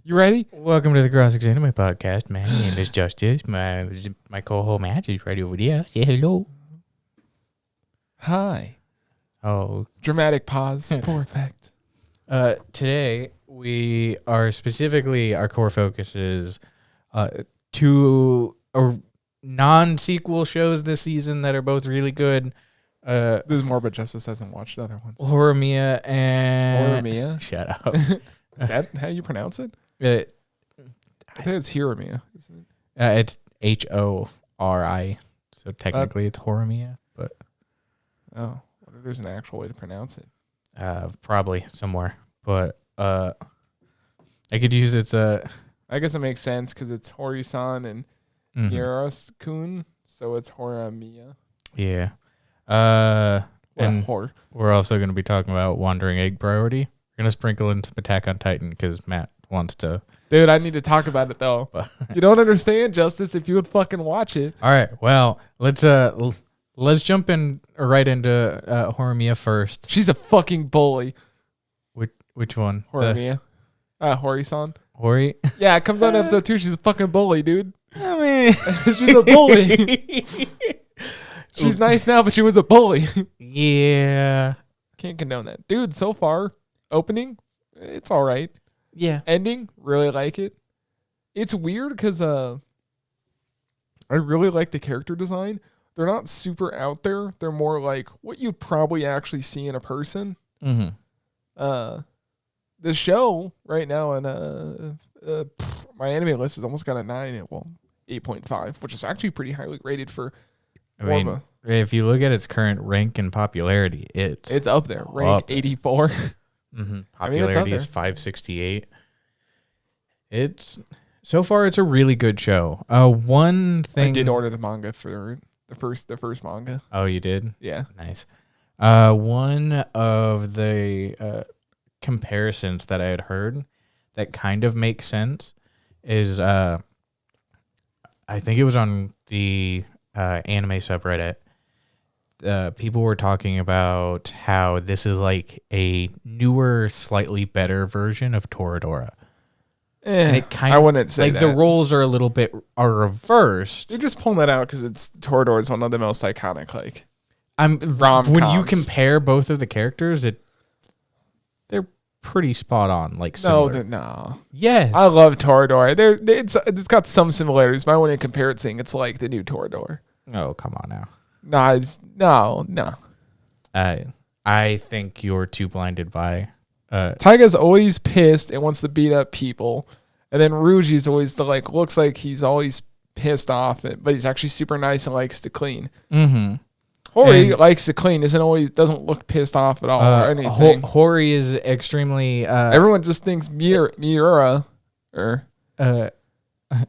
You ready? Welcome to the ExAnime podcast. My name is Justus. My co-host Matt is right over there. Say hello. Hi. Oh, Dramatic pause for effect. today we are specifically our core focus is two non-sequel shows this season that are both really good. There's more, but Justice hasn't watched the other ones. Horimiya and Horimiya? Shut up. Is that how you pronounce it? I think it's Horimiya, isn't it? It's Hori. So technically it's Horimiya, but Oh, what if there's an actual way to pronounce it? probably somewhere. But I could use its I guess it makes sense because it's Hori-san and Miura-kun, so it's Horimiya. Yeah. And we're also going to be talking about Wandering Egg Priority. We're going to sprinkle in some Attack on Titan because Matt wants to. Dude, I need to talk about it though. You don't understand, Justice, if you would fucking watch it. All right. Well, let's jump in right into Horimiya first. She's a fucking bully. Which one? Horimiya. Hori-san. Hori? Yeah, it comes out in episode 2. She's a fucking bully, dude. I mean, she's a bully. She's nice now, but she was a bully. Yeah. Can't condone that. Dude, so far, opening, it's all right. Yeah. Ending, really like it. It's weird because I really like the character design. They're not super out there. They're more like what you'd probably actually see in a person. Mm-hmm. The show right now on my anime list is almost got a 9. Well, 8.5, which is actually pretty highly rated for. I mean, if you look at its current rank and popularity, it's up there. Rank 84. Mm-hmm. I mean, Popularity is 568. So far it's a really good show. One thing I did order the manga for the first manga. Oh, you did? Yeah. Nice. One of the comparisons that I had heard that kind of makes sense is I think it was on the anime subreddit. People were talking about how this is like a newer, slightly better version of Toradora. And it I wouldn't say like that. the roles are a little bit reversed. You're just pulling that out because it's Toradora is one of the most iconic rom-coms. When you compare both of the characters, they're pretty spot on. Like similar. No. Yes, I love Toradora. It's got some similarities, but I wouldn't compare it saying it's like the new Toradora. Oh, come on now. No. I think you're too blinded by. Taiga's always pissed and wants to beat up people, and then Ruji's always looks like he's always pissed off, but he's actually super nice and likes to clean. Mm-hmm. Hori likes to clean, doesn't look pissed off at all or anything. Hori is extremely. Everyone just thinks Miura or.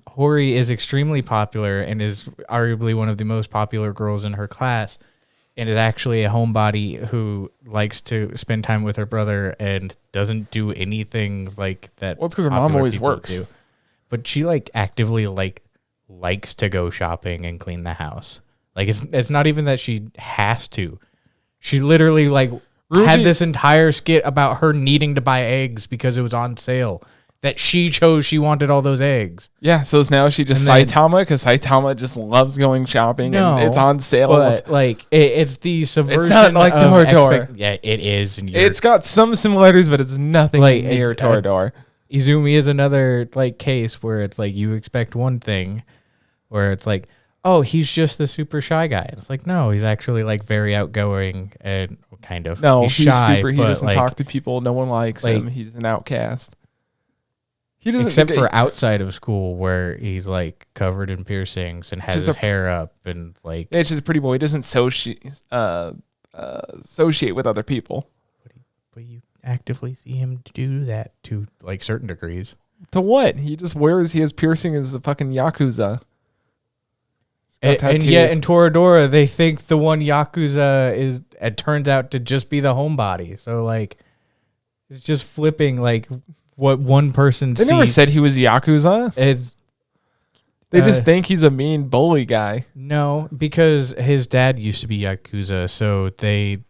Hori is extremely popular and is arguably one of the most popular girls in her class, and is actually a homebody who likes to spend time with her brother and doesn't do anything like that. Well, it's because her mom always works. But she actively likes to go shopping and clean the house. Like it's not even that she has to. She literally had this entire skit about her needing to buy eggs because it was on sale. That she chose, she wanted all those eggs. Yeah, so now she just Saitama because Saitama just loves going shopping and it's on sale. But it's the subversion. It's not like Toradora. Yeah, it is. And it's got some similarities, but it's nothing near Toradora. Izumi is another case where it's you expect one thing, where it's oh, he's just the super shy guy. And it's no, he's actually very outgoing and kind of. No, he's shy, super. He doesn't talk to people. No one likes him. He's an outcast. Except for outside of school where he's covered in piercings and has his hair up and it's just a pretty boy. He doesn't associate with other people. But you actively see him do that to certain degrees. To what? He has piercing as a fucking Yakuza. And yet in Toradora they think the one Yakuza it turns out to just be the homebody. So it's just flipping what one person sees. They never said he was Yakuza. They just think he's a mean bully guy. No, because his dad used to be Yakuza, so they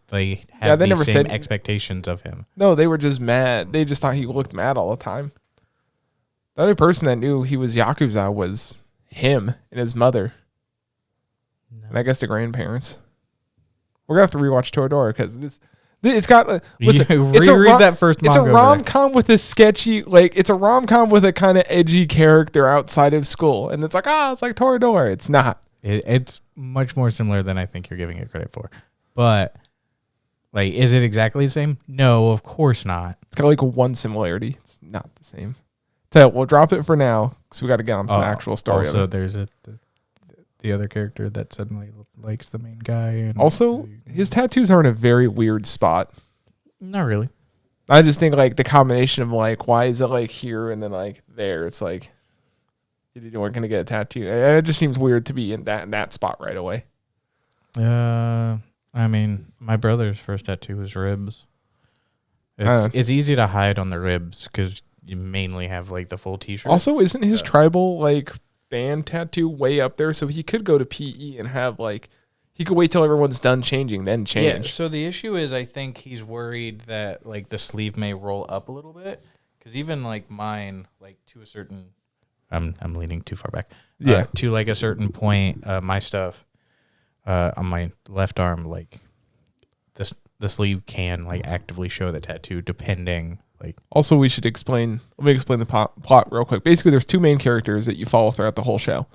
have the same expectations of him. No, they were just mad. They just thought he looked mad all the time. The only person that knew he was Yakuza was him and his mother. No. And I guess the grandparents. We're going to have to rewatch Toradora because it's got... listen, reread that first manga. It's a rom-com with a sketchy... It's a rom-com with a kind of edgy character outside of school. And it's like, it's like Toradora. It's not. It's much more similar than I think you're giving it credit for. But, is it exactly the same? No, of course not. It's got one similarity. It's not the same. So we'll drop it for now because we got to get on to the actual story. Also, there's the other character that suddenly likes the main guy. And also, his tattoos are in a very weird spot. Not really. I just think the combination of why is it here and then there? It's you weren't gonna get a tattoo. It just seems weird to be in that spot right away. I mean, my brother's first tattoo was ribs. It's easy to hide on the ribs because you mainly have the full t-shirt. Also, isn't his tribal band tattoo way up there? So he could go to PE and have he could wait till everyone's done changing, then change. Yeah, so the issue is I think he's worried that the sleeve may roll up a little bit because even mine to a certain I'm leaning too far back. Yeah. To a certain point, my stuff on my left arm the sleeve can actively show the tattoo depending. Also, let me explain the plot real quick. Basically, there's two main characters that you follow throughout the whole show.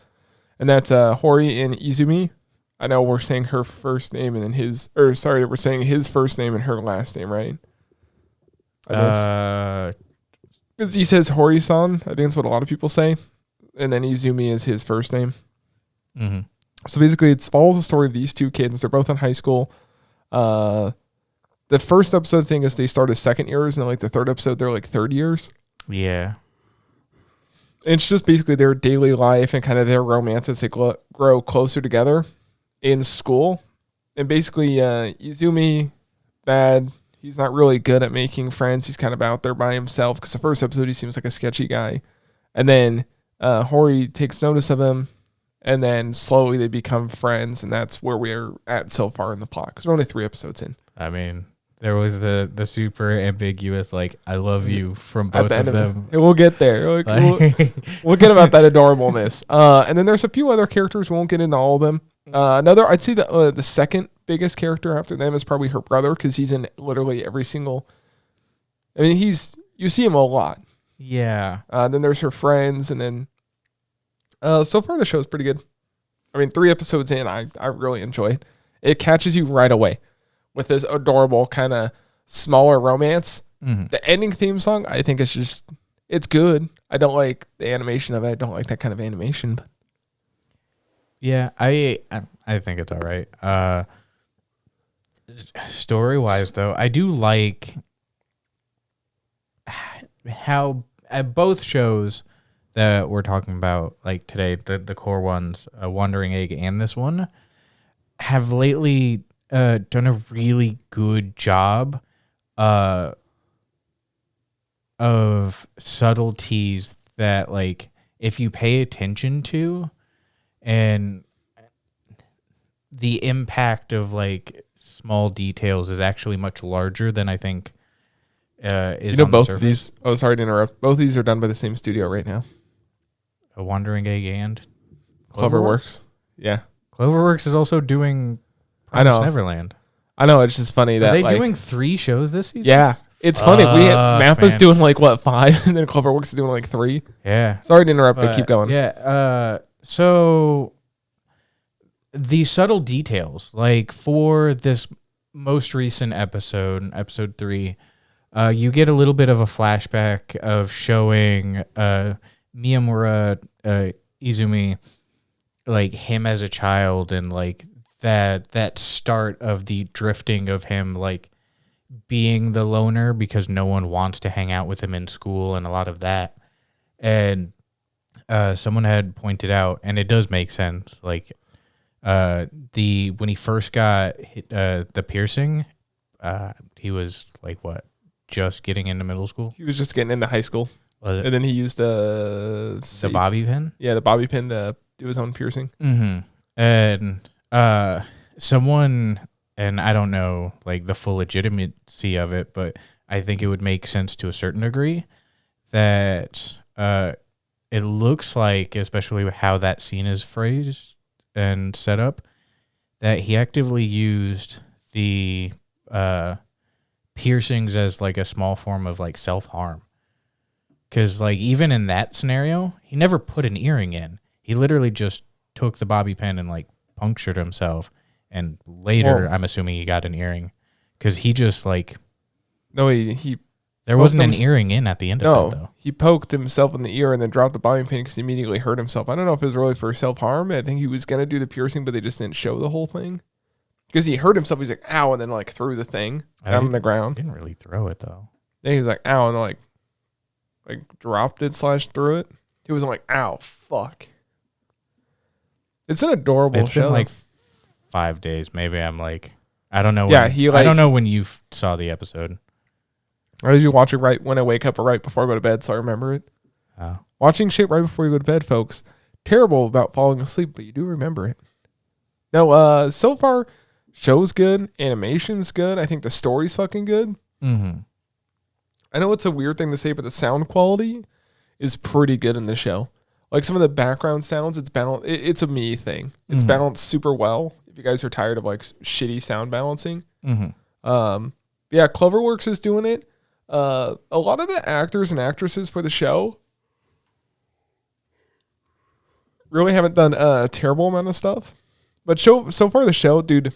And that's Hori and Izumi. I know we're saying her first name and then we're saying his first name and her last name, right? Because he says Hori-san. I think that's what a lot of people say. And then Izumi is his first name. Mm-hmm. So basically, it follows the story of these two kids. They're both in high school. The first episode thing is they start as second years, and then the third episode they're third years. Yeah. It's just basically their daily life and kind of their romance as they grow closer together in school. And basically, Izumi, bad. He's not really good at making friends. He's kind of out there by himself because the first episode he seems like a sketchy guy. And then Hori takes notice of him, and then slowly they become friends, and that's where we're at so far in the plot because we're only 3 episodes in. I mean, there was the super ambiguous I love you from both of them. We'll get there. We'll get about that adorableness. And then there's a few other characters. We won't get into all of them. I'd say the second biggest character after them is probably her brother because he's in literally every single. I mean, you see him a lot. Yeah. Then there's her friends, and then so far the show's pretty good. I mean, 3 episodes in, I really enjoy it. It catches you right away with this adorable kind of smaller romance. Mm-hmm. The ending theme song, I think it's good. I don't like the animation of it. I don't like that kind of animation. But. Yeah, I think it's all right. Story-wise, though, I do like how at both shows that we're talking about, today, the core ones, Wondering Egg and this one, have lately done a really good job of subtleties that if you pay attention to, and the impact of small details is actually much larger than I think is on both the of these. Oh, sorry to interrupt. Both of these are done by the same studio right now. A Wandering Egg and Cloverworks. Yeah, Cloverworks is also doing Promised Neverland. I know. It's just funny that are they doing 3 shows this season? Yeah, it's funny. Mappa's doing 5, and then Cloverworks is doing 3. Yeah. Sorry to interrupt, but keep going. Yeah. So the subtle details, for this most recent episode 3, you get a little bit of a flashback of showing Miyamura Izumi, him as a child, and that start of the drifting of him being the loner because no one wants to hang out with him in school, and a lot of that. And someone had pointed out, and it does make sense, when he first got hit, the piercing, he was just getting into middle school. He was just getting into high school. Was it? And then he used the bobby pin? Yeah, the bobby pin to do his own piercing. Mm-hmm. And someone, and I don't know the full legitimacy of it, but I think it would make sense to a certain degree that it looks like, especially with how that scene is phrased and set up, that he actively used the piercings as like a small form of like self-harm. Because like even in that scenario, he never put an earring in. He literally just took the bobby pin and like punctured himself. And later, I'm assuming he got an earring. Because he just like... No, he there wasn't an earring in at the end of it, though. He poked himself in the ear and then dropped the bobby pin because he immediately hurt himself. I don't know if it was really for self-harm. I think he was going to do the piercing, but they just didn't show the whole thing. Because he hurt himself. He's like, ow, and then like threw the thing down on the ground. Didn't really throw it, though. Yeah, he was like, ow, and like dropped it / threw it. He wasn't like, ow, fuck. It's an adorable show. It's been like 5 days. Maybe I'm like, I don't know. I don't know when you saw the episode. Or did you watch it right when I wake up or right before I go to bed, so I remember it? Oh. Watching shit right before you go to bed, folks. Terrible about falling asleep, but you do remember it. No, so far, show's good. Animation's good. I think the story's fucking good. Mm-hmm. I know it's a weird thing to say, but the sound quality is pretty good in the show. Like some of the background sounds, it's balanced. It's a me thing. It's balanced super well. If you guys are tired of like shitty sound balancing. Mm-hmm. Yeah, Cloverworks is doing it. A lot of the actors and actresses for the show really haven't done a terrible amount of stuff. But so far the show, dude,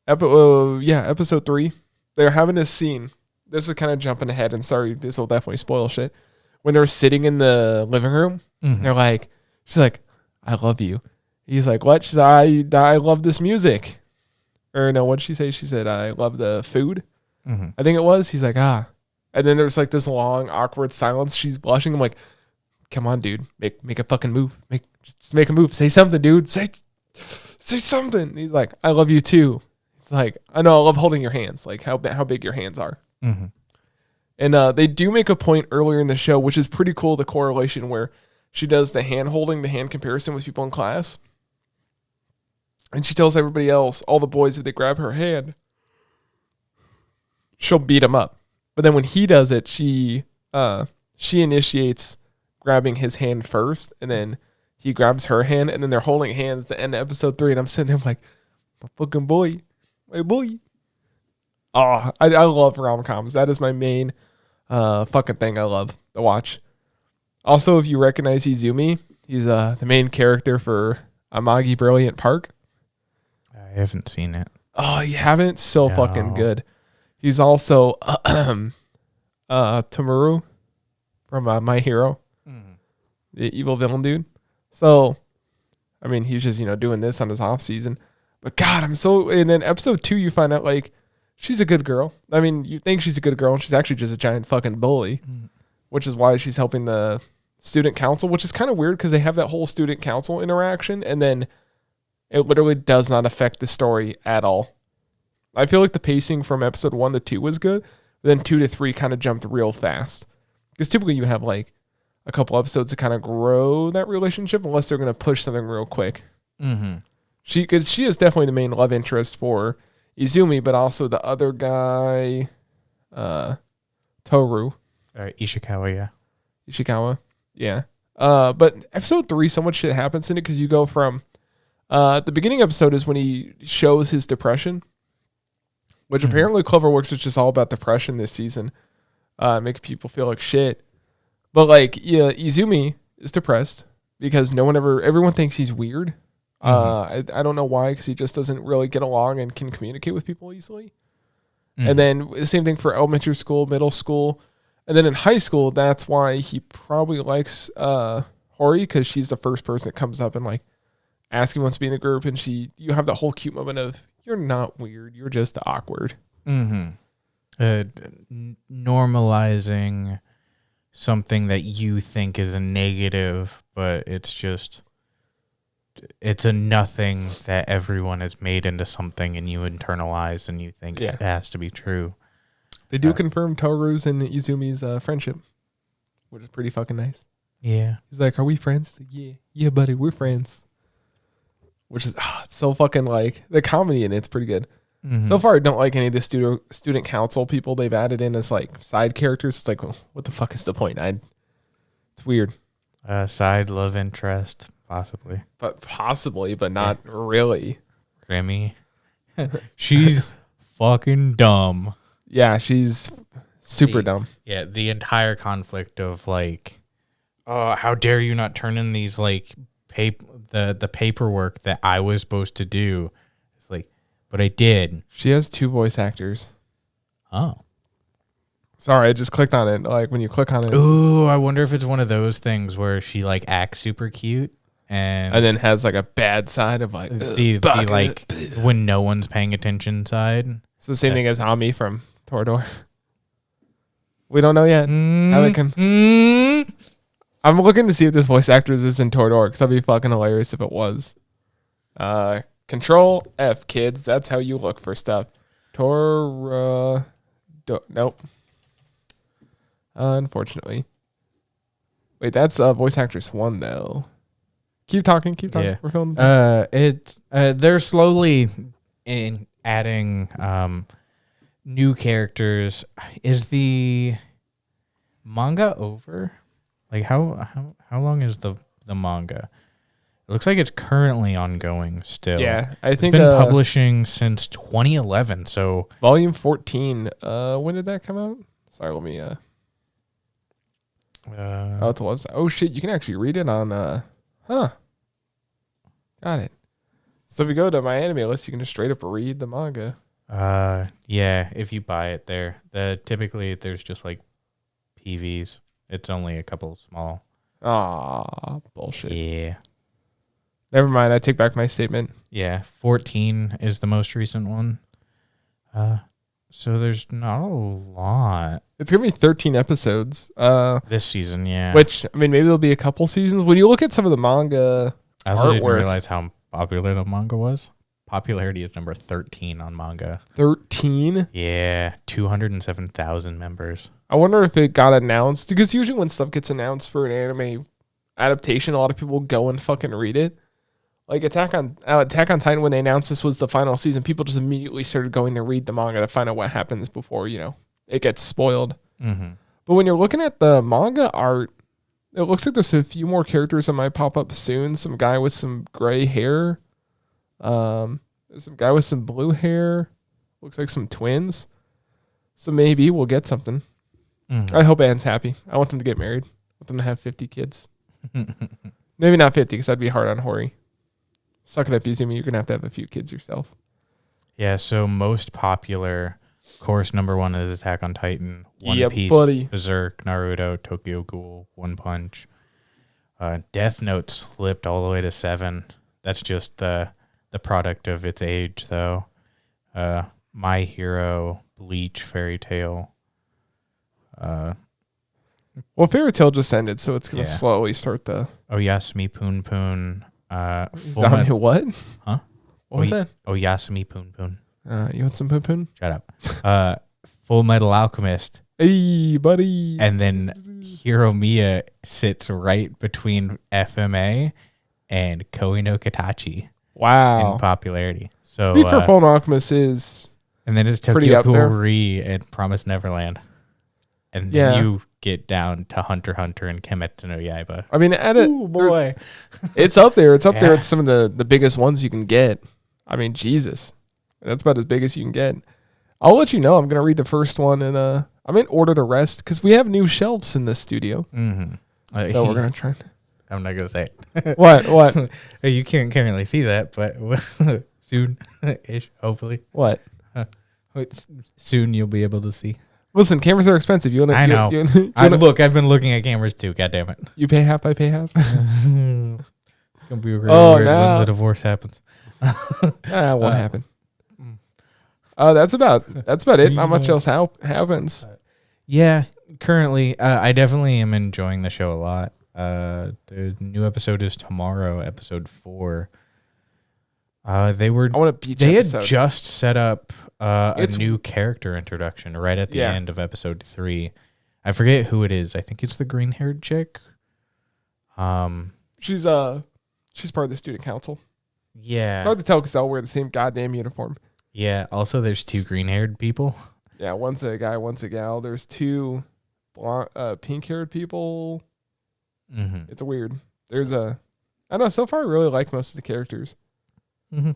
episode 3, they're having this scene. This is kind of jumping ahead, and sorry, this will definitely spoil shit. When they're sitting in the living room, they're like, she's like, I love you. He's like, what? She's like, I love this music. Or no, what'd she say? She said, I love the food. Mm-hmm. I think it was. He's like, ah. And then there's like this long, awkward silence. She's blushing. I'm like, come on, dude. Make a fucking move. Just make a move. Say something, dude. Say something. And he's like, I love you too. It's like, I know, I love holding your hands. Like how big your hands are. Mm-hmm. And they do make a point earlier in the show, which is pretty cool, the correlation where she does the hand holding, the hand comparison with people in class. And she tells everybody else, all the boys, if they grab her hand, she'll beat them up. But then when he does it, she initiates grabbing his hand first, and then he grabs her hand, and then they're holding hands to end episode 3. And I'm sitting there like, my fucking boy, my boy. Oh, I love rom-coms. That is my main fucking thing I love to watch. Also, if you recognize Izumi, he's the main character for Amagi Brilliant Park. I haven't seen it. Oh, you haven't? So fucking good. He's also Tamuru from My Hero, the evil villain dude. So, I mean, he's just, doing this on his off season. But God, and then episode 2, you find out like she's a good girl. I mean, you think she's a good girl, and she's actually just a giant fucking bully, which is why she's helping the student council, which is kind of weird because they have that whole student council interaction, and then it literally does not affect the story at all. I feel like the pacing from episode 1 to 2 was good, but then 2 to 3 kind of jumped real fast. Because typically you have like a couple episodes to kind of grow that relationship, unless they're going to push something real quick. Mm-hmm. Because she is definitely the main love interest for Izumi, but also the other guy, Toru. Ishikawa, yeah. But episode 3, so much shit happens in it because you go from the beginning episode is when he shows his depression, which apparently Cloverworks is just all about depression this season, making people feel like shit. But like, yeah, Izumi is depressed because everyone thinks he's weird. I don't know why, because he just doesn't really get along and can communicate with people easily. And then the same thing for elementary school, middle school, and then in high school. That's why he probably likes Hori, because she's the first person that comes up and like asks him wants to be in the group, and you have that whole cute moment of, you're not weird, you're just awkward. Normalizing something that you think is a negative, but it's a nothing that everyone has made into something, and you internalize and you think it has to be true. They do confirm Toru's and Izumi's friendship, which is pretty fucking nice. Yeah. He's like, are we friends? Like, yeah, buddy, we're friends. Which is it's so fucking like, the comedy in it's pretty good. So far, I don't like any of the student council people they've added in as like side characters. It's like, well, what the fuck is the point? It's weird. Side love interest, possibly. But possibly, but not really. Grammy. She's fucking dumb. Yeah, she's super dumb. Yeah, the entire conflict of like, oh, how dare you not turn in these like the paperwork that I was supposed to do. It's like, but I did. She has 2 voice actors. Oh. Sorry, I just clicked on it. Like when you click on it, Ooh, I wonder if it's one of those things where she like acts super cute and then has like a bad side of like the like when no one's paying attention side. It's the same thing as Ami from Torador. We don't know yet. How it can. I'm looking to see if this voice actor is in Torador because that'd be fucking hilarious if it was. Control F, kids. That's how you look for stuff. Nope. Unfortunately. Wait, that's voice actress 1 though. Keep talking. Yeah. We're filming. They're slowly adding new characters. Is the manga over? Like how long is the manga? It looks like it's currently ongoing still. Yeah, I think it's been publishing since 2011. So volume 14. When did that come out? Sorry, let me. It's a website. Oh shit, you can actually read it on. Got it. So if you go to my anime list, you can just straight up read the manga. Yeah, if you buy it there, typically there's just like PVs. It's only a couple small. Ah, bullshit. Yeah. Never mind. I take back my statement. Yeah, 14 is the most recent one. So there's not a lot. It's gonna be 13 episodes. This season, yeah. Which I mean, maybe there'll be a couple seasons. When you look at some of the manga I also didn't artwork, realize how popular the manga was. Popularity is number 13 on manga. 13. Yeah, 207,000 members. I wonder if it got announced because usually when stuff gets announced for an anime adaptation, a lot of people go and fucking read it. Like Attack on Titan, when they announced this was the final season, people just immediately started going to read the manga to find out what happens before it gets spoiled. Mm-hmm. But when you're looking at the manga art, it looks like there's a few more characters that might pop up soon. Some guy with some gray hair. There's some guy with some blue hair. Looks like some twins. So maybe we'll get something. Mm-hmm. I hope Anne's happy. I want them to get married. I want them to have 50 kids. Maybe not 50 because that'd be hard on Hori. Suck it up, Izumi. You're going to have a few kids yourself. Yeah, so most popular, of course, number 1 is Attack on Titan, One Piece, buddy. Berserk, Naruto, Tokyo Ghoul, One Punch. Death Note slipped all the way to 7. That's just the product of its age, though. My Hero, Bleach, Fairy Tail. Well, Fairy Tail just ended, so it's going to slowly start the... Oyasumi Poon Poon. What? Huh? What was that? Oyasumi Poon Poon. You want some poon? Shut up. Full Metal Alchemist. Hey, buddy. And then Horimiya sits right between FMA and Koi no Katachi. Wow. In popularity. So Speed for Full Alchemist is... And then it's Tokyo Ghoul Re and Promised Neverland. And then you get down to Hunter x Hunter and Kimetsu no Yaiba. I mean, boy. It's up there. It's up there. It's some of the biggest ones you can get. I mean, Jesus. That's about as big as you can get. I'll let you know. I'm going to read the first one and I'm going to order the rest because we have new shelves in this studio. Mm-hmm. So we're going to try. I'm not going to say it. What? You can't currently see that, but soon-ish, hopefully. What? Soon you'll be able to see. Listen, cameras are expensive. I know. I've been looking at cameras too. God damn it. You pay half, I pay half. It's gonna be really weird when the divorce happens. Won't happen. That's about it. Not much else happens. Yeah, currently, I definitely am enjoying the show a lot. The new episode is tomorrow, episode 4. I want a beach They episode. had just set up a new character introduction right at the end of episode 3. I forget who it is. I think it's the green-haired chick. She's part of the student council. Yeah. It's hard to tell because they all wear the same goddamn uniform. Yeah. Also, there's 2 green-haired people. Yeah, one's a guy, one's a gal. There's 2 pink-haired people. Mm-hmm. It's weird. There's a, I don't know. So far, I really like most of the characters. Mm-hmm.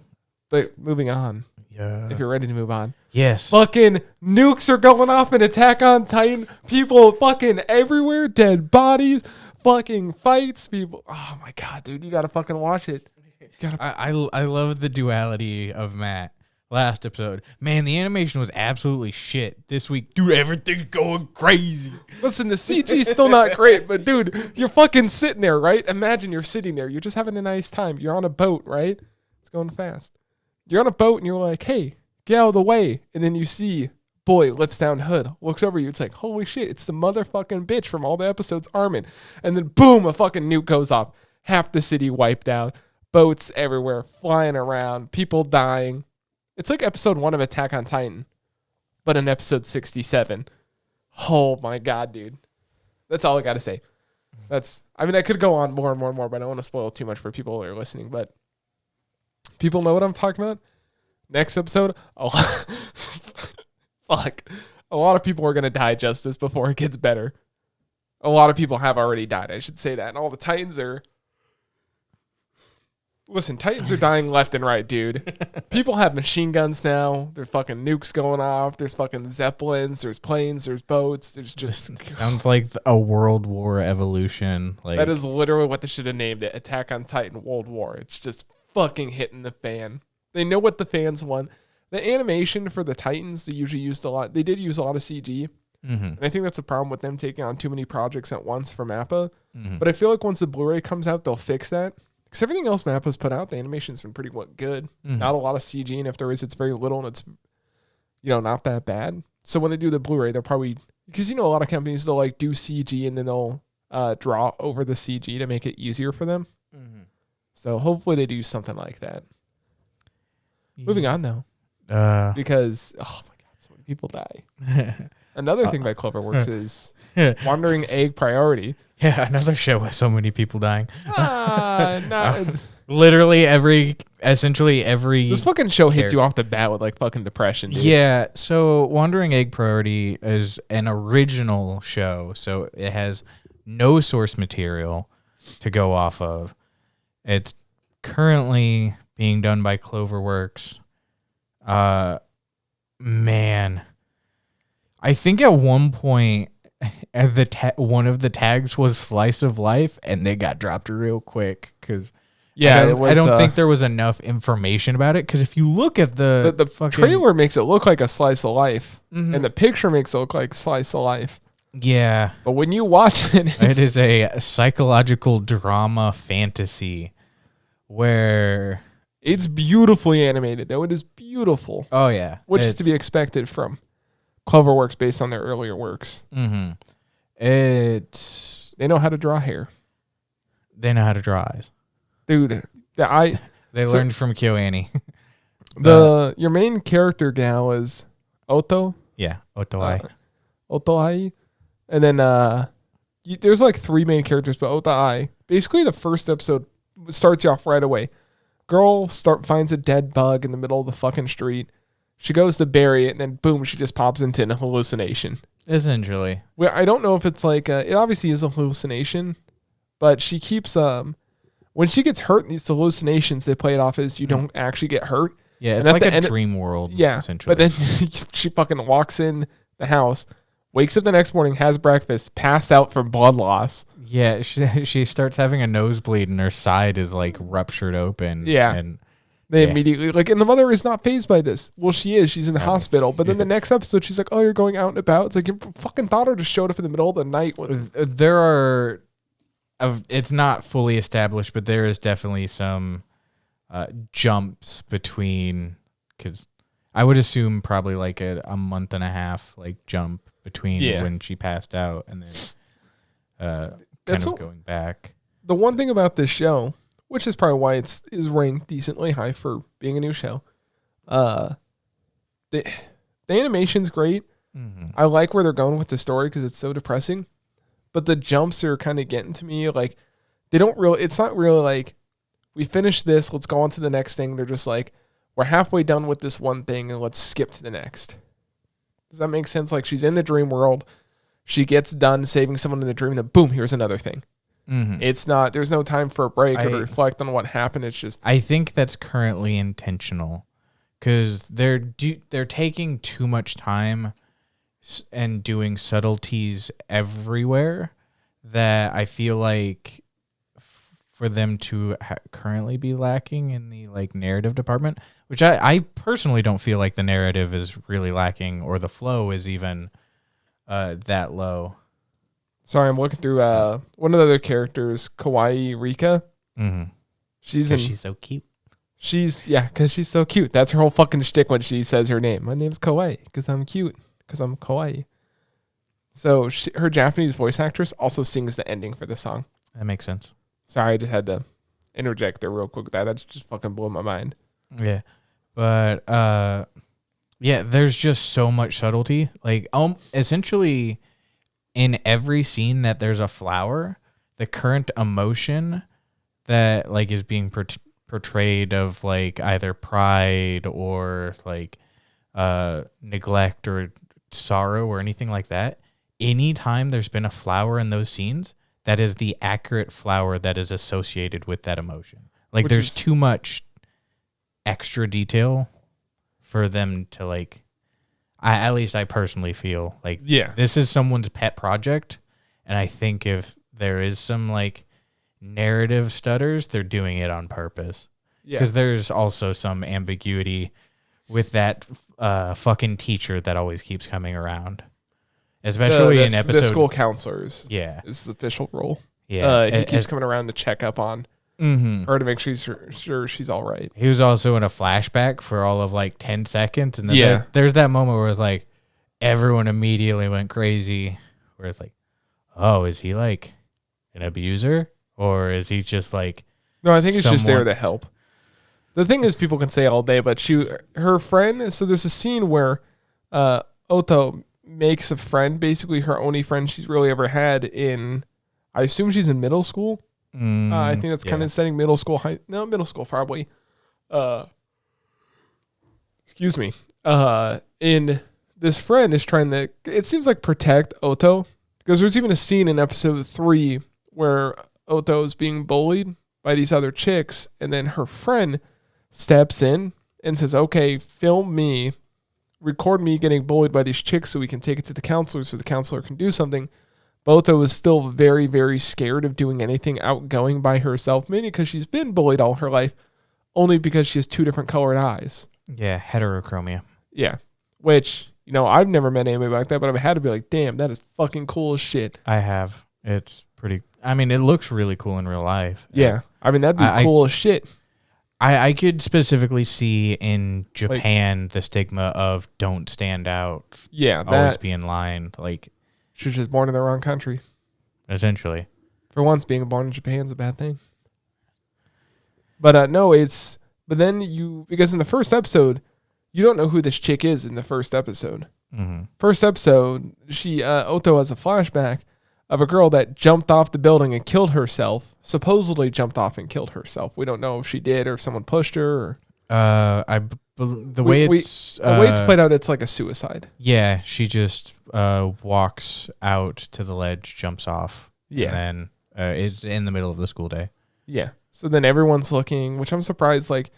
But moving on. Yeah. If you're ready to move on. Yes. Fucking nukes are going off in Attack on Titan. People fucking everywhere. Dead bodies. Fucking fights. People. Oh my god, dude. You gotta fucking watch it. I love the duality of Matt. Last episode, man, the animation was absolutely shit. This week, dude, everything's going crazy. Listen, the CG's still not great, but dude, you're fucking sitting there, right? Imagine you're sitting there. You're just having a nice time. You're on a boat, right? It's going fast. You're on a boat and you're like, hey, get out of the way. And then you see, boy, lifts down hood, looks over you. It's like, holy shit, it's the motherfucking bitch from all the episodes, Armin. And then boom, a fucking nuke goes off. Half the city wiped out. Boats everywhere, flying around, people dying. It's like episode 1 of Attack on Titan, but in episode 67. Oh my god, dude. That's all I got to say. I mean, I could go on more and more and more, but I don't want to spoil too much for people who are listening, but people know what I'm talking about. Next episode, fuck. A lot of people are going to die Justus before it gets better. A lot of people have already died, I should say that. And all the Titans are... Listen, Titans are dying left and right, dude. People have machine guns now. There's fucking nukes going off. There's fucking zeppelins. There's planes. There's boats. There's just... Sounds like a World War evolution. Like that is literally what they should have named it. Attack on Titan World War. It's just fucking hitting the fan. They know what the fans want. The animation for the Titans, they usually used a lot. They did use a lot of CG. Mm-hmm. And I think that's a problem with them taking on too many projects at once for Mappa. Mm-hmm. But I feel like once the Blu-ray comes out, they'll fix that. Because everything else Mappa's put out, the animation's been pretty good. Mm-hmm. Not a lot of CG, and if there is, it's very little, and it's, not that bad. So when they do the Blu-ray, they'll probably, because a lot of companies, they'll like do CG and then they'll draw over the CG to make it easier for them. Mm-hmm. So hopefully they do something like that. Yeah. Moving on though, because oh my god, so many people die. Another thing by Cloverworks is Wondering Egg Priority. Yeah, another show with so many people dying. Literally essentially every. This fucking show hits you off the bat with like fucking depression, dude. Yeah, so Wandering Egg Priority is an original show, so it has no source material to go off of. It's currently being done by Cloverworks. Man, I think at one point one of the tags was slice of life, and they got dropped real quick because I don't think there was enough information about it. Because if you look at the fucking trailer, makes it look like a slice of life, and the picture makes it look like slice of life. Yeah, but when you watch it, it is a psychological drama fantasy where it's beautifully animated. Though it is beautiful. Oh yeah, which is to be expected from Cloverworks based on their earlier works. Mm-hmm. They know how to draw hair. They know how to draw eyes, dude. They learned from KyoAni. Your main character gal is Oto. Yeah, Otoai. Otoai, and then there's like 3 main characters, but Otoai. Basically, the first episode starts you off right away. Girl finds a dead bug in the middle of the fucking street. She goes to bury it, and then boom, she just pops into a hallucination. Essentially. Well, I don't know if it's like it obviously is a hallucination, but she keeps when she gets hurt in these hallucinations, they play it off as you don't actually get hurt. Yeah, it's like a dream world. Yeah, essentially. But then she fucking walks in the house, wakes up the next morning, has breakfast, passed out from blood loss. Yeah, she starts having a nosebleed, and her side is like ruptured open. Yeah. And they immediately and the mother is not fazed by this. Well, she is. She's in the hospital. But then the next episode, she's like, "Oh, you're going out and about." It's like your fucking daughter just showed up in the middle of the night. There are, it's not fully established, but there is definitely some jumps between. Because I would assume probably like a month and a half like jump between when she passed out and then going back. The one thing about this show, which is probably why is ranked decently high for being a new show. The animation's great. Mm-hmm. I like where they're going with the story because it's so depressing. But the jumps are kind of getting to me. Like, it's not really like, we finished this, let's go on to the next thing. They're just like, we're halfway done with this one thing and let's skip to the next. Does that make sense? Like, she's in the dream world. She gets done saving someone in the dream, then boom, here's another thing. It's not. There's no time for a break or to I- reflect on what happened. It's just I think that's currently intentional because they're taking too much time and doing subtleties everywhere that I feel like for them to currently be lacking in the like narrative department, which I personally don't feel like the narrative is really lacking or the flow is even that low. sorry. I'm looking through one of the other characters, Kawaii Rika. Mm-hmm. She's so cute. Because she's so cute. That's her whole fucking shtick when she says her name. My name's Kawaii because I'm cute. Because I'm kawaii. So her Japanese voice actress also sings the ending for the song. That makes sense. Sorry, I just had to interject there real quick with that. That's just fucking blew my mind. Yeah. But yeah, there's just so much subtlety. Like essentially in every scene that there's a flower, the current emotion that like is being portrayed of like either pride or like neglect or sorrow or anything like that. Anytime there's been a flower in those scenes, that is the accurate flower that is associated with that emotion. Like there's too much extra detail for them to like, at least I personally feel like this is someone's pet project. And I think if there is some like narrative stutters, they're doing it on purpose. Because there's also some ambiguity with that fucking teacher that always keeps coming around. Especially in episode... The school counselors. Yeah. Is the official role. Yeah. He keeps coming around to check up on her to make sure she's all right. He was also in a flashback for all of like 10 seconds. And then there's that moment where it's like everyone immediately went crazy. Where it's like, oh, is he like an abuser? Or is he just like... No, I think it's just there to help. The thing is, people can say all day, but her friend... So there's a scene where Oto makes a friend, basically her only friend she's really ever had in... I assume she's in middle school. I think that's kind of setting middle school. Middle school probably. Excuse me. And this friend is trying to, it seems like, protect Oto, because there's even a scene in episode 3 where Oto is being bullied by these other chicks, and then her friend steps in and says, "Okay, film me, record me getting bullied by these chicks so we can take it to the counselor so the counselor can do something." Boto is still very, very scared of doing anything outgoing by herself, mainly because she's been bullied all her life, only because she has 2 different colored eyes. Yeah, heterochromia. Yeah, which, I've never met anybody like that, but I've had to be like, damn, that is fucking cool as shit. I have. It's pretty... I mean, it looks really cool in real life. Yeah, I mean, that'd be cool as shit. I could specifically see in Japan the stigma of don't stand out. Yeah, always be in line. Like... She was just born in the wrong country. Essentially. For once, being born in Japan is a bad thing. But no, it's... But then because in the first episode, you don't know who this chick is in the first episode. Mm-hmm. First episode, Oto has a flashback of a girl that jumped off the building and killed herself. Supposedly jumped off and killed herself. We don't know if she did or if someone pushed her. Or... The way it's played out, it's like a suicide. Yeah, she just walks out to the ledge, jumps off, and then is in the middle of the school day. Yeah. So then everyone's looking, which I'm surprised. Like,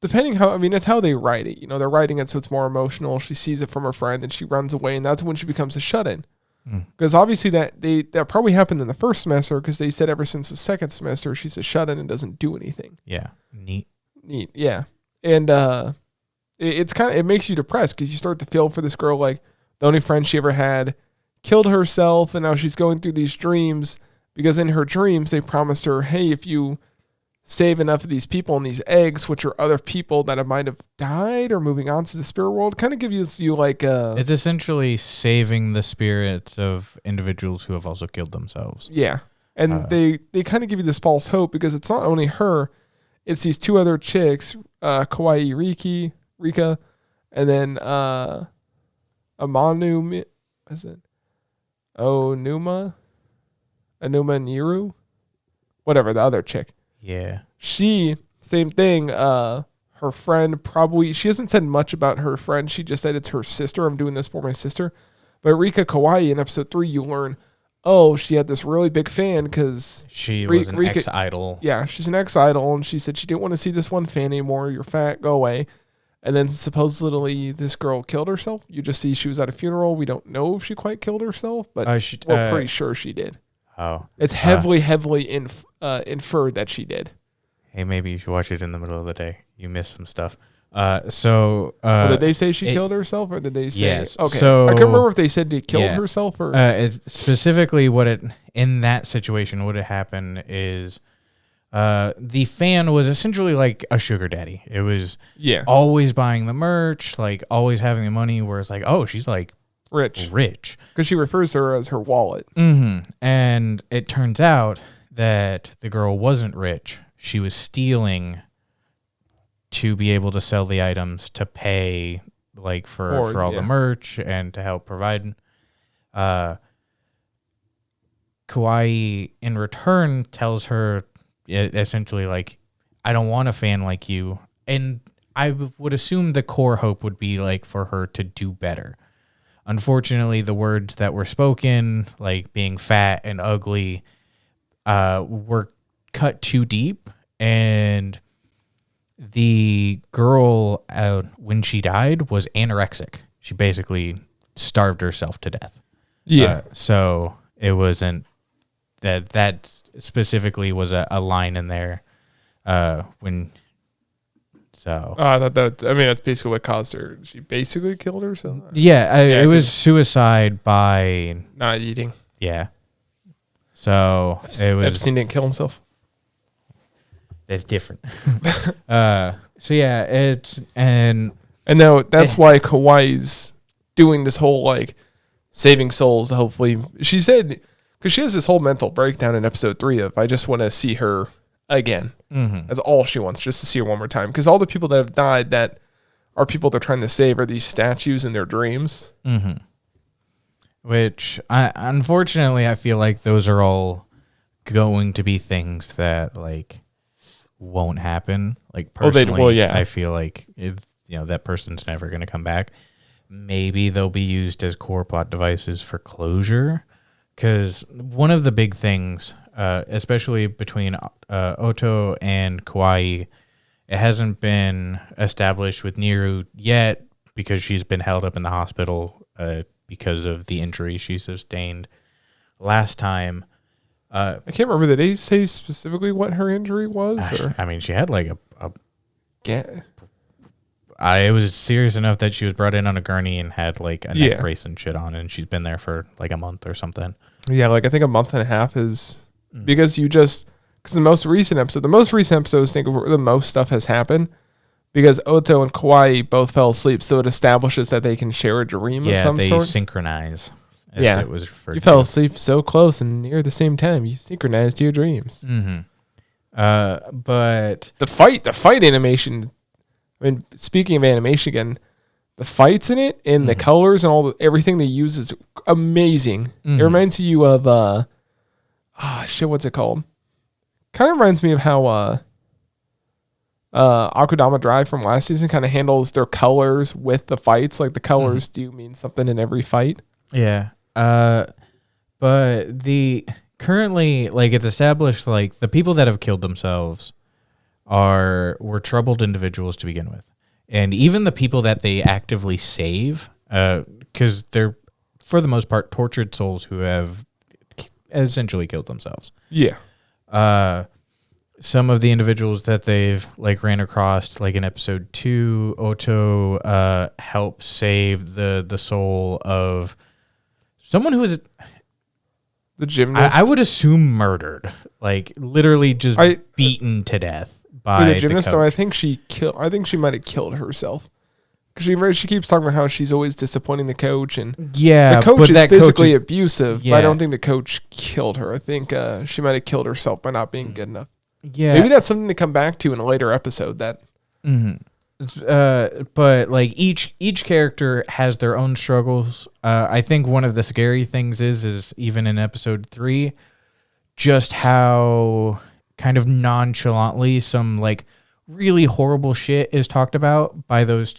depending it's how they write it. They're writing it so it's more emotional. She sees it from her friend, and she runs away, and that's when she becomes a shut-in. Because obviously that probably happened in the first semester, because they said ever since the second semester she's a shut-in and doesn't do anything. Yeah. Neat. Yeah. And it makes you depressed, because you start to feel for this girl, like the only friend she ever had killed herself, and now she's going through these dreams, because in her dreams they promised her, hey, if you save enough of these people and these eggs, which are other people that might have died or moving on to the spirit world, kind of gives you like it's essentially saving the spirits of individuals who have also killed themselves. Yeah. And they kind of give you this false hope, because it's not only her, it's these 2 other chicks, Kawaii Rika, and then Amanu, is it? Onuma Niru? Whatever, the other chick. Yeah. She, same thing, her friend probably, she hasn't said much about her friend. She just said it's her sister. I'm doing this for my sister. But Rika Kawaii in episode 3, you learn, oh, she had this really big fan because She was an ex-idol. Yeah, she's an ex-idol, and she said she didn't want to see this one fan anymore. You're fat, go away. And then supposedly this girl killed herself. You just see she was at a funeral. We don't know if she quite killed herself, but we're pretty sure she did. Oh. It's heavily inferred that she did. Hey, maybe you should watch it in the middle of the day. You missed some stuff. Did they say she killed herself, or did they say? Yes. Okay. So, I can't remember if they said she killed herself or. Specifically, in that situation, what had happened is, the fan was essentially like a sugar daddy. It was always buying the merch, like always having the money. Where it's like, oh, she's like rich because she refers to her as her wallet. Mm-hmm. And it turns out that the girl wasn't rich. She was stealing to be able to sell the items to pay like for all the merch and to help provide. Kawaii in return tells her essentially like, I don't want a fan like you. And I would assume the core hope would be like for her to do better. Unfortunately, the words that were spoken, like being fat and ugly, were cut too deep, and the girl, when she died, was anorexic. She basically starved herself to death. Yeah. So it wasn't that specifically was a line in there when. So that's basically what caused her. She basically killed herself. It was suicide by not eating. Yeah. So it was. Epstein didn't kill himself. That's different. It's and now that's why Kawaii's doing this whole like saving souls. Hopefully, she said because she has this whole mental breakdown in episode 3 of I just want to see her again. Mm-hmm. That's all she wants, just to see her one more time. Because all the people that have died that are people they're trying to save are these statues in their dreams. Mm-hmm. Which unfortunately I feel like those are all going to be things that like won't happen. Like personally, I feel like if that person's never going to come back. Maybe they'll be used as core plot devices for closure. Because one of the big things, especially between Oto and Kawaii, it hasn't been established with Niru yet because she's been held up in the hospital because of the injury she sustained last time. I can't remember. Did they say specifically what her injury was? She had like it was serious enough that she was brought in on a gurney and had like a neck brace and shit on, and she's been there for like a month or something. Yeah, like I think a month and a half is because the most recent episodes think of where the most stuff has happened because Oto and Kawaii both fell asleep, so it establishes that they can share a dream of some sort. Yeah, they synchronize. It was referred you fell asleep so close and near the same time. You synchronized your dreams. Mm-hmm. But the fight animation. I mean, speaking of animation again, the fights in it and the colors and everything they use is amazing. Mm-hmm. It reminds you of what's it called? Kind of reminds me of how Akudama Drive from last season kind of handles their colors with the fights. Like the colors do mean something in every fight. Yeah. But currently like it's established like the people that have killed themselves were troubled individuals to begin with. And even the people that they actively save, because they're, for the most part, tortured souls who have essentially killed themselves. Yeah. Some of the individuals that they've like ran across, like in episode 2, Oto helped save the soul of someone who was the gymnast. I would assume murdered, like literally just beaten to death. By the gymnast, though, I think she might have killed herself because she keeps talking about how she's always disappointing the coach, and the coach is physically abusive. But I don't think the coach killed her. I think she might have killed herself by not being good enough. Yeah, maybe that's something to come back to in a later episode. But like each character has their own struggles. I think one of the scary things is even in episode 3, just how kind of nonchalantly some like really horrible shit is talked about by those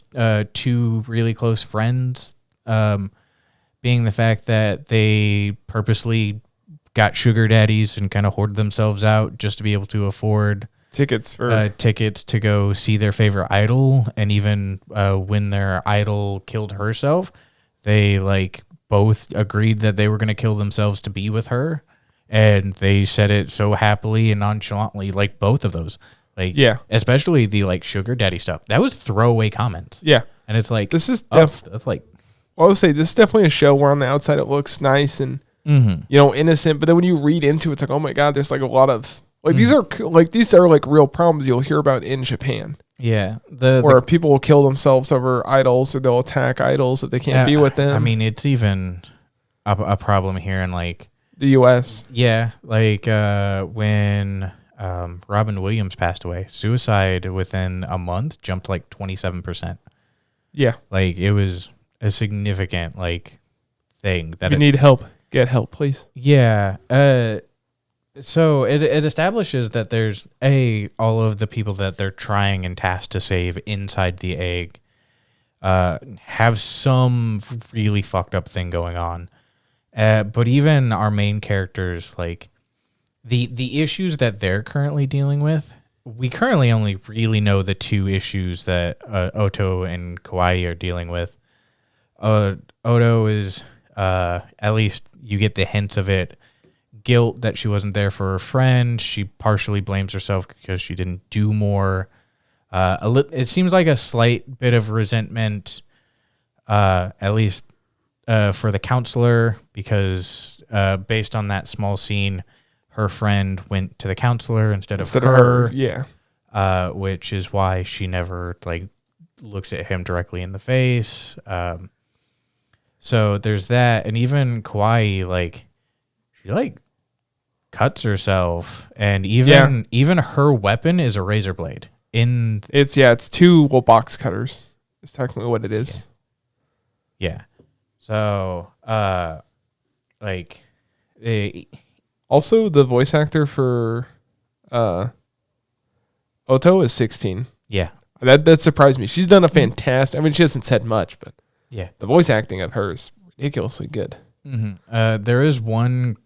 2 really close friends, being the fact that they purposely got sugar daddies and kind of hoard themselves out just to be able to afford tickets to go see their favorite idol. And even when their idol killed herself, they like both agreed that they were going to kill themselves to be with her. And they said it so happily and nonchalantly, like both of those. Like, yeah, especially the like sugar daddy stuff. That was throwaway comments. yeah. And it's like, This is that's like, well, I'll say this is definitely a show where on the outside it looks nice and innocent, but then when you read into it, it's like, oh my god, there's like a lot of like these are like real problems you'll hear about in Japan. Yeah, where people will kill themselves over idols, or they'll attack idols if they can't be with them. I mean, it's even a problem here in like the U.S. Yeah, like when Robin Williams passed away, suicide within a month jumped like 27%. Yeah, like it was a significant like thing that you need help. Get help, please. Yeah. So it establishes that there's all of the people that they're trying and tasked to save inside the egg have some really fucked up thing going on. But even our main characters, like the issues that they're currently dealing with, we currently only really know the two issues that Oto and Kawaii are dealing with. Oto is, at least you get the hints of it, guilt that she wasn't there for her friend. She partially blames herself because she didn't do more. It seems like a slight bit of resentment, at least for the counselor, because based on that small scene, her friend went to the counselor instead of her. Yeah. Which is why she never like looks at him directly in the face. So there's that, and even Kawaii, like she like cuts herself, and even her weapon is a razor blade. It's two box cutters. It's technically what it is. Yeah. So also the voice actor for Oto is 16. Yeah. That surprised me. She's done a fantastic. I mean, she hasn't said much, but yeah, the voice acting of her is ridiculously good. Mm-hmm. There is one.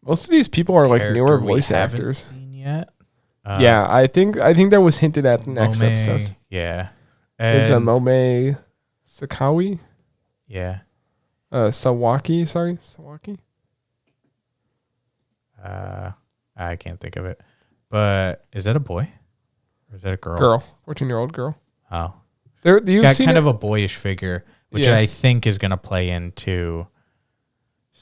Most of these people are like newer voice actors. Seen yet? Yeah, I think that was hinted at in the next episode. Yeah, it's Momo Sakawi. Yeah. Sawaki. I can't think of it. But is that a boy? Or is that a girl? Girl. 14-year-old girl. Oh. You've got seen kind of a boyish figure, which I think is going to play into...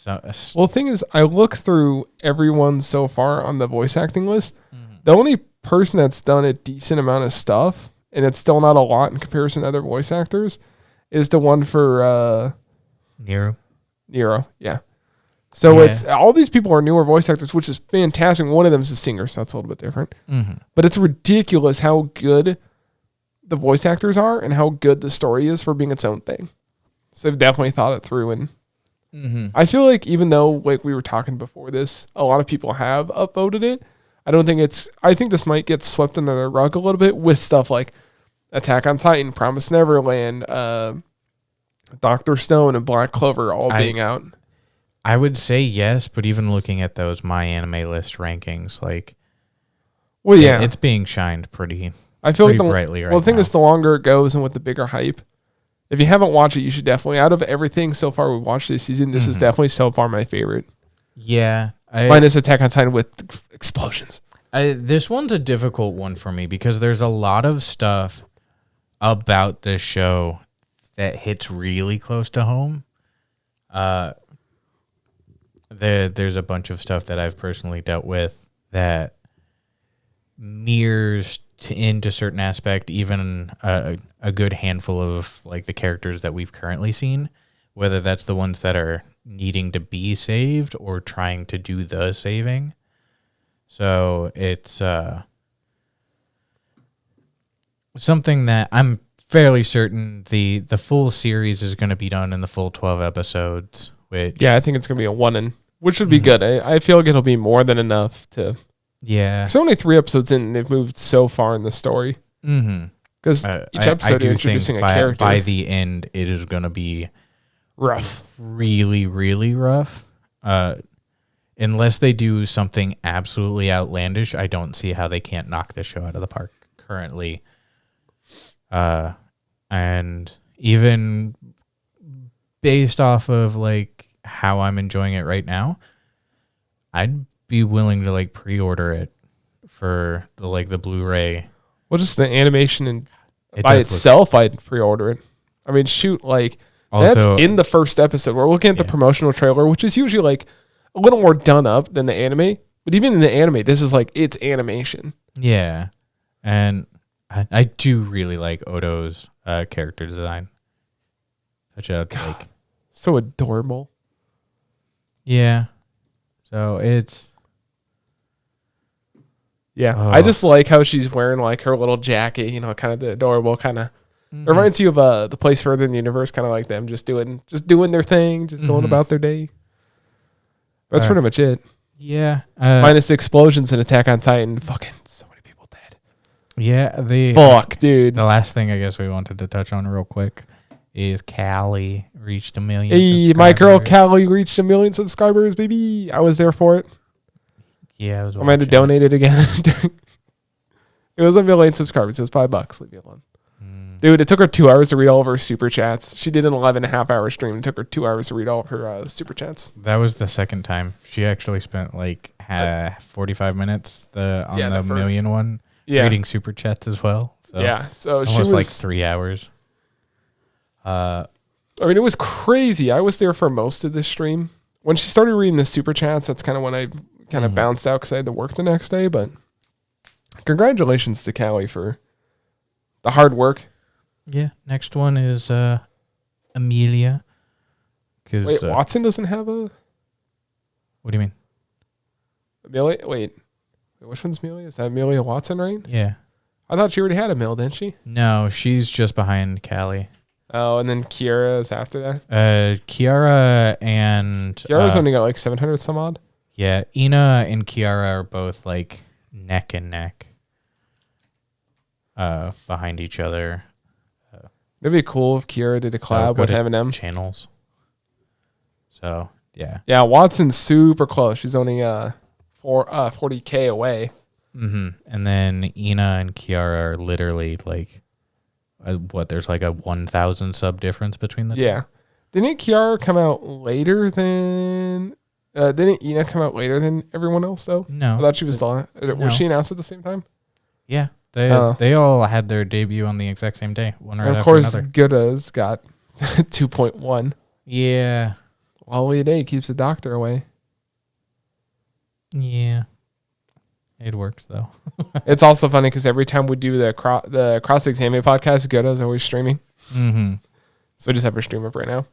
Well, the thing is, I look through everyone so far on the voice acting list. Mm-hmm. The only person that's done a decent amount of stuff, and it's still not a lot in comparison to other voice actors, is the one for... Nero, yeah. So it's all these people are newer voice actors, which is fantastic. One of them is a singer, so that's a little bit different. Mm-hmm. But it's ridiculous how good the voice actors are and how good the story is for being its own thing. So they've definitely thought it through. And I feel like even though, like we were talking before this, a lot of people have upvoted it, I think this might get swept under the rug a little bit with stuff like Attack on Titan, Promised Neverland, Dr. Stone, and Black Clover all being out. I would say yes, but even looking at those My Anime List rankings, like, well, yeah, it's being shined pretty. I feel like brightly right now. Well, the thing is, the longer it goes and with the bigger hype, if you haven't watched it, you should definitely. Out of everything so far we've watched this season, this is definitely so far my favorite. Yeah, minus Attack on Titan with explosions. This one's a difficult one for me because there's a lot of stuff about this show that hits really close to home. There's a bunch of stuff that I've personally dealt with that mirrors into certain aspect, even a good handful of like the characters that we've currently seen, whether that's the ones that are needing to be saved or trying to do the saving. So it's something that I'm fairly certain the full series is going to be done in the full 12 episodes. Which I think it's going to be a which would be good. I feel like it'll be more than enough to. Yeah. It's only 3 episodes in, and they've moved so far in the story. Because each episode you're introducing a character. By the end, it is going to be rough. Really, really rough. unless they do something absolutely outlandish, I don't see how they can't knock this show out of the park currently. And even based off of like how I'm enjoying it right now, I'd be willing to like pre-order it for the Blu-ray. Well, just the animation and by itself, I'd pre-order it. I mean, shoot, like Also, that's in the first episode. We're looking at the promotional trailer, which is usually like a little more done up than the anime. But even in the anime, this is like it's animation. Yeah, and I do really like Odo's character design. Such a like so adorable. Yeah. So it's I just like how she's wearing like her little jacket, you know, kind of the adorable kind of. It reminds you of the place further in the universe, kind of like them just doing their thing, just going about their day. That's pretty much it. Yeah. Minus the explosions in Attack on Titan. Fucking so many people dead. Yeah. Dude. The last thing I guess we wanted to touch on real quick is Callie reached 1 million. Hey, my girl Callie reached 1 million subscribers, baby. I was there for it. Yeah, I might have donated again. It was 1 million subscribers. It was $5. Leave me alone. Dude, it took her 2 hours to read all of her super chats. She did an 11.5-hour stream. It took her 2 hours to read all of her super chats. That was the second time. She actually spent like 45 minutes on the million one reading super chats as well. So so she was was like 3 hours. I mean, it was crazy. I was there for most of this stream. When she started reading the super chats, that's kind of when I kind of bounced out because I had to work the next day. But congratulations to Callie for the hard work. Yeah. Next one is Amelia. Wait, Watson doesn't have a... What do you mean? Amelia? Wait, which one's Amelia? Is that Amelia Watson, right? Yeah. I thought she already had a mill, didn't she? No, she's just behind Callie. Oh, and then Kiara is after that? Kiara and... Kiara's only got like 700 some odd. Yeah, Ina and Kiara are both like neck and neck behind each other. It'd be cool if Kiara did a collab with Eminem. Channels. So, yeah. Yeah, Watson's super close. She's only 40K away. Mm-hmm. And then Ina and Kiara are literally like, there's like a 1,000 sub difference between them. Yeah. Didn't Kiara come out later than... didn't Ina come out later than everyone else, though? No. I thought she was the... Was she announced at the same time? Yeah. They all had their debut on the exact same day. One right and of course, Gooda's got 2.1. Yeah. Wally a day keeps the doctor away. Yeah. It works, though. It's also funny because every time we do the cross-examine podcast, Gooda's always streaming. Mm-hmm. So we just have her stream up right now.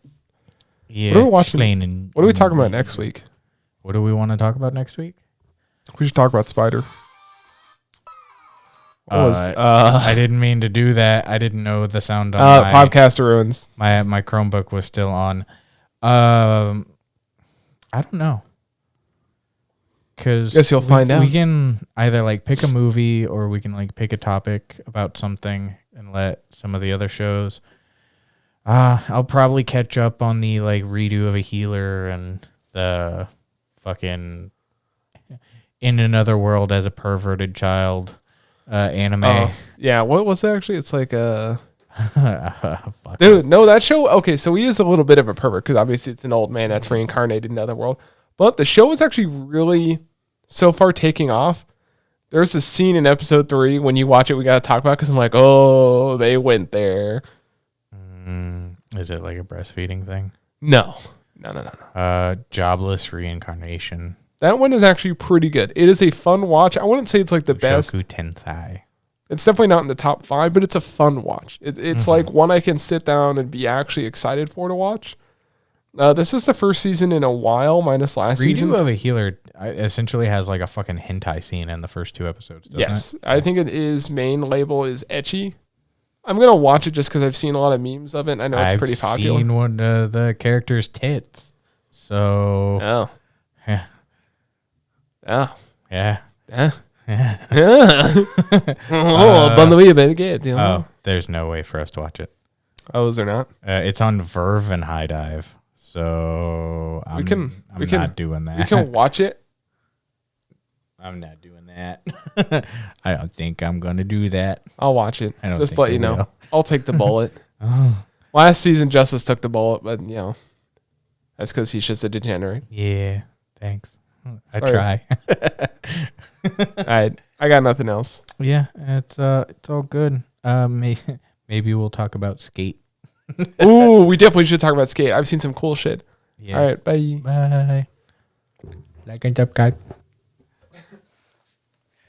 Yeah. What are we watching? What are we talking about next week? What do we want to talk about next week? We should talk about Spider. I didn't mean to do that. I didn't know the sound on my podcast ruins. My Chromebook was still on. I don't know. Because guess you'll find out. We can either like pick a movie or we can like pick a topic about something and let some of the other shows. I'll probably catch up on the like redo of A Healer and the fucking In Another World as a Perverted Child anime. Yeah, what was that actually? It's like dude, no, that show. Okay, so he is a little bit of a pervert because obviously it's an old man that's reincarnated in another world. But the show is actually really so far taking off. There's a scene in episode 3 when you watch it, we gotta talk about because I'm like, oh, they went there. Is it like a breastfeeding thing? No. Jobless reincarnation. That one is actually pretty good. It is a fun watch. I wouldn't say it's like the best. Tensai. It's definitely not in the top 5, but it's a fun watch. It's like one I can sit down and be actually excited for to watch. This is the first season in a while, minus last season. Redo of A Healer essentially has like a fucking hentai scene in the first 2 episodes, doesn't it? I think it is. Main label is ecchi. I'm going to watch it just because I've seen a lot of memes of it. I know it's pretty popular. I've seen one of the character's tits. So... Oh. Yeah. Oh. Yeah. Yeah. Yeah. Oh, there's no way for us to watch it. Oh, is there not? It's on Verve and High Dive. So I'm we can not doing that. We can watch it. I'm not doing that. I don't think I'm gonna do that. I'll watch it. I don't Just think let I you know. will. I'll take the bullet. Oh, Last season, Justice took the bullet, but that's because he's just a degenerate. yeah. Thanks. I Sorry. try. All right, I got nothing else. Yeah, it's all good. Maybe we'll talk about Skate. Ooh, we definitely should talk about Skate. I've seen some cool shit. Yeah. All right, bye. Bye. Like and subscribe.